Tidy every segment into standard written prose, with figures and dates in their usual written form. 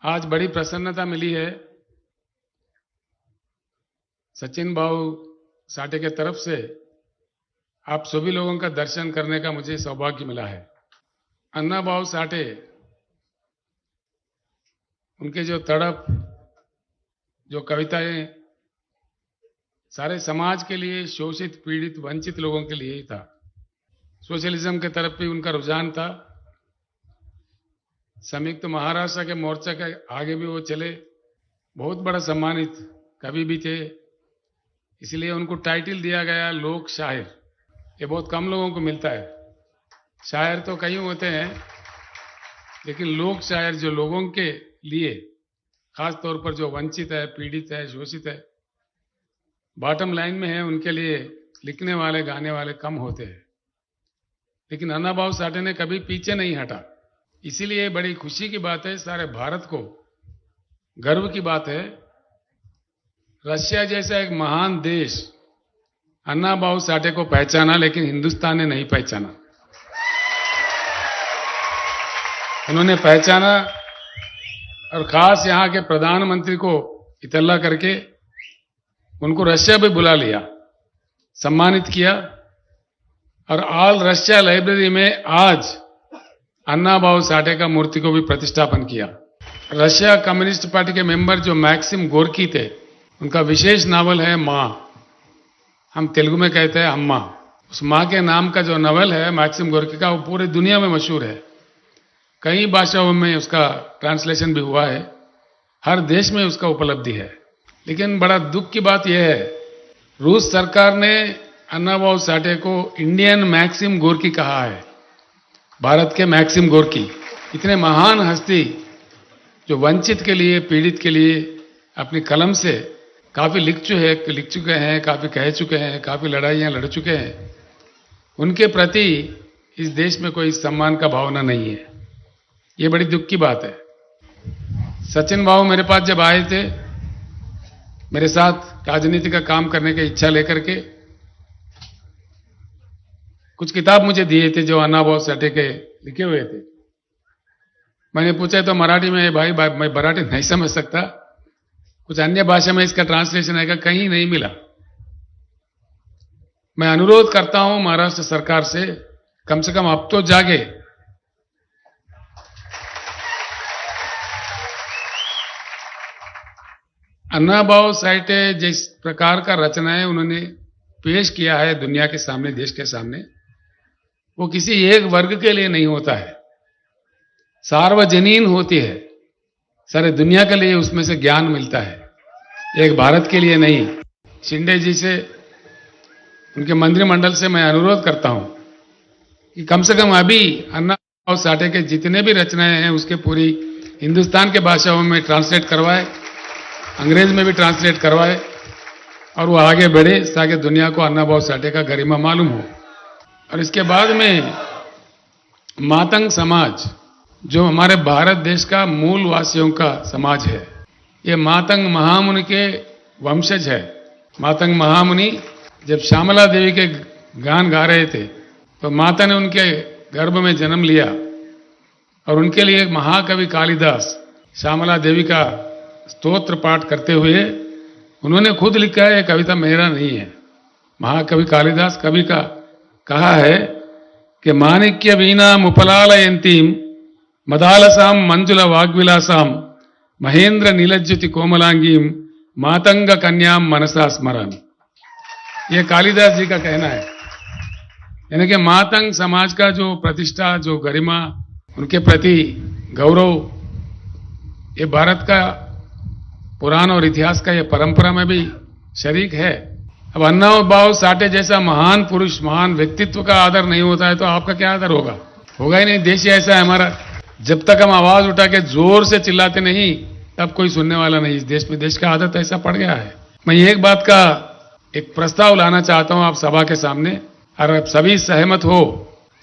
आज बड़ी प्रसन्नता मिली है सचिन भाऊ साठे के तरफ से आप सभी लोगों का दर्शन करने का मुझे सौभाग्य मिला है। अन्ना भाऊ साठे, उनके जो तड़प, जो कविताएं सारे समाज के लिए, शोषित, पीड़ित, वंचित लोगों के लिए ही था। सोशलिज्म के तरफ भी उनका रुझान था। संयुक्त महाराष्ट्र के मोर्चा के आगे भी वो चले, बहुत बड़ा सम्मानित कवि भी थे। इसलिए उनको टाइटल दिया गया लोक शायर। ये बहुत कम लोगों को मिलता है। शायर तो कई होते हैं, लेकिन लोक शायर जो लोगों के लिए, खास तौर पर जो वंचित है, पीड़ित है, शोषित है, बॉटम लाइन में है, उनके लिए लिखने वाले, गाने वाले कम होते हैं। लेकिन अन्ना भाऊ साठे ने कभी पीछे नहीं हटा। इसीलिए बड़ी खुशी की बात है, सारे भारत को गर्व की बात है, रशिया जैसा एक महान देश अन्ना भाऊ साठे को पहचाना, लेकिन हिंदुस्तान ने नहीं पहचाना। उन्होंने पहचाना और खास यहाँ के प्रधानमंत्री को इतला करके उनको रशिया भी बुला लिया, सम्मानित किया। और ऑल रशिया लाइब्रेरी में आज अन्ना भाऊ साठे का मूर्ति को भी प्रतिष्ठापन किया। रशिया कम्युनिस्ट पार्टी के मेंबर जो मैक्सिम गोर्की थे, उनका विशेष नावल है माँ। हम तेलुगु में कहते हैं अम्मा। उस माँ के नाम का जो नावल है मैक्सिम गोर्की का, वो पूरी दुनिया में मशहूर है। कई भाषाओं में उसका ट्रांसलेशन भी हुआ है, हर देश में उसका उपलब्धि है। लेकिन बड़ा दुख की बात यह है, रूस सरकार ने अन्ना भाऊ साठे को इंडियन मैक्सिम गोर्की कहा है, भारत के मैक्सिम गोर्की। इतने महान हस्ती जो वंचित के लिए, पीड़ित के लिए अपनी कलम से काफी लिख चुके हैं, काफी कह चुके हैं, काफी लड़ाइयां लड़ चुके हैं, उनके प्रति इस देश में कोई सम्मान का भावना नहीं है। ये बड़ी दुख की बात है। सचिन भाऊ मेरे पास जब आए थे, मेरे साथ राजनीति का काम करने की इच्छा लेकर के, कुछ किताब मुझे दिए थे जो अन्ना भाऊ साठे के लिखे हुए थे। मैंने पूछा तो मराठी में, भाई मैं मराठी नहीं समझ सकता, कुछ अन्य भाषा में इसका ट्रांसलेशन आएगा, कहीं नहीं मिला। मैं अनुरोध करता हूं महाराष्ट्र सरकार से, कम से कम अब तो जागे। अन्ना भाऊ साठे जिस प्रकार का रचनाएं उन्होंने पेश किया है दुनिया के सामने, देश के सामने, वो किसी एक वर्ग के लिए नहीं होता है, सार्वजनीन होती है। सारे दुनिया के लिए उसमें से ज्ञान मिलता है, एक भारत के लिए नहीं। शिंदे जी से, उनके मंत्रिमंडल से मैं अनुरोध करता हूं कि कम से कम अभी अन्ना भाऊ साठे के जितने भी रचनाएं हैं उसके पूरी हिंदुस्तान के भाषाओं में ट्रांसलेट करवाए, अंग्रेज में भी ट्रांसलेट करवाए, और वो आगे बढ़े ताकि दुनिया को अन्ना भाऊ साठे का गरिमा मालूम हो। और इसके बाद में मातंग समाज, जो हमारे भारत देश का मूल वासियों का समाज है, ये मातंग महामुनि के वंशज है। मातंग महामुनि जब श्यामला देवी के गान गा रहे थे, तो माता ने उनके गर्भ में जन्म लिया, और उनके लिए महाकवि कालिदास श्यामला देवी का स्तोत्र पाठ करते हुए उन्होंने खुद लिखा है, ये कविता मेरा नहीं है, महाकवि कालिदास कवि का कहा है कि माणिक्य वीणा मुपलालयंतीम मदालसाम मंजुल वाग्विलासाम महेंद्र नीलज्योति कोमलांगीम मातंग कन्याम मनसा स्मरामि। ये कालिदास जी का कहना है। यानी कि मातंग समाज का जो प्रतिष्ठा, जो गरिमा, उनके प्रति गौरव, ये भारत का पुराण और इतिहास का, ये परंपरा में भी शरीक है। अब अन्ना भाऊ साठे जैसा महान पुरुष, महान व्यक्तित्व का आदर नहीं होता है तो आपका क्या आदर होगा? होगा ही नहीं। देश ही ऐसा है हमारा, जब तक हम आवाज उठा के जोर से चिल्लाते नहीं, तब कोई सुनने वाला नहीं। इस देश में देश का आदत ऐसा पड़ गया है। मैं एक बात का एक प्रस्ताव लाना चाहता हूं आप सभा के सामने, और आप सभी सहमत हो,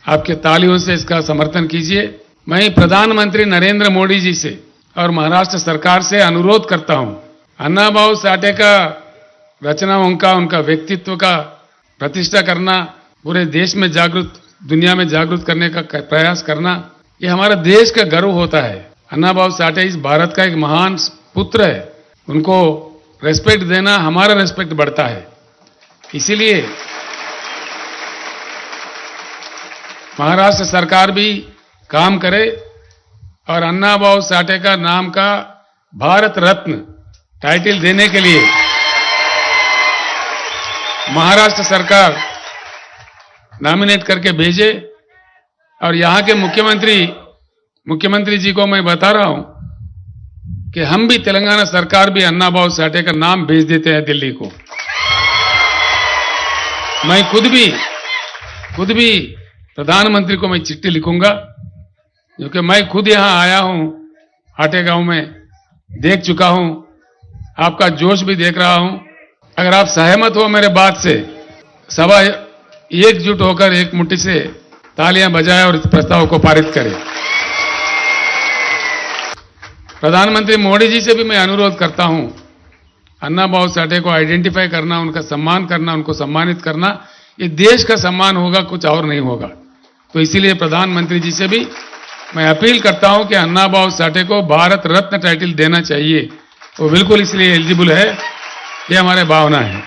आपके तालियों से इसका समर्थन कीजिए। मैं प्रधानमंत्री नरेंद्र मोदी जी से और महाराष्ट्र सरकार से अनुरोध करता हूं, अन्ना भाऊ साठे का रचनाओं का, उनका व्यक्तित्व का प्रतिष्ठा करना, पूरे देश में जागृत, दुनिया में जागृत करने का प्रयास करना, ये हमारा देश का गर्व होता है। अन्ना भाऊ साठे इस भारत का एक महान पुत्र है, उनको रेस्पेक्ट देना हमारा रेस्पेक्ट बढ़ता है। इसीलिए महाराष्ट्र सरकार भी काम करे और अन्ना भाऊ साठे का नाम का भारत रत्न टाइटल देने के लिए महाराष्ट्र सरकार नॉमिनेट करके भेजे। और यहां के मुख्यमंत्री जी को मैं बता रहा हूं कि हम भी तेलंगाना सरकार भी अन्ना भाऊ साठे का नाम भेज देते हैं दिल्ली को। मैं खुद भी प्रधानमंत्री को मैं चिट्ठी लिखूंगा, क्योंकि मैं खुद यहां आया हूं, हाटे गांव में देख चुका हूं, आपका जोश भी देख रहा हूं। अगर आप सहमत हो मेरे बात से, सभा एकजुट होकर एक मुट्ठी से तालियां बजाएं और इस प्रस्ताव को पारित करें। प्रधानमंत्री मोदी जी से भी मैं अनुरोध करता हूं, अन्ना भाऊ साठे को आइडेंटिफाई करना, उनका सम्मान करना, उनको सम्मानित करना, ये देश का सम्मान होगा, कुछ और नहीं होगा। तो इसीलिए प्रधानमंत्री जी से भी मैं अपील करता हूं कि अन्ना भाऊ साठे को भारत रत्न टाइटल देना चाहिए। वो बिल्कुल इसलिए एलिजिबल है, ये हमारे भावना है।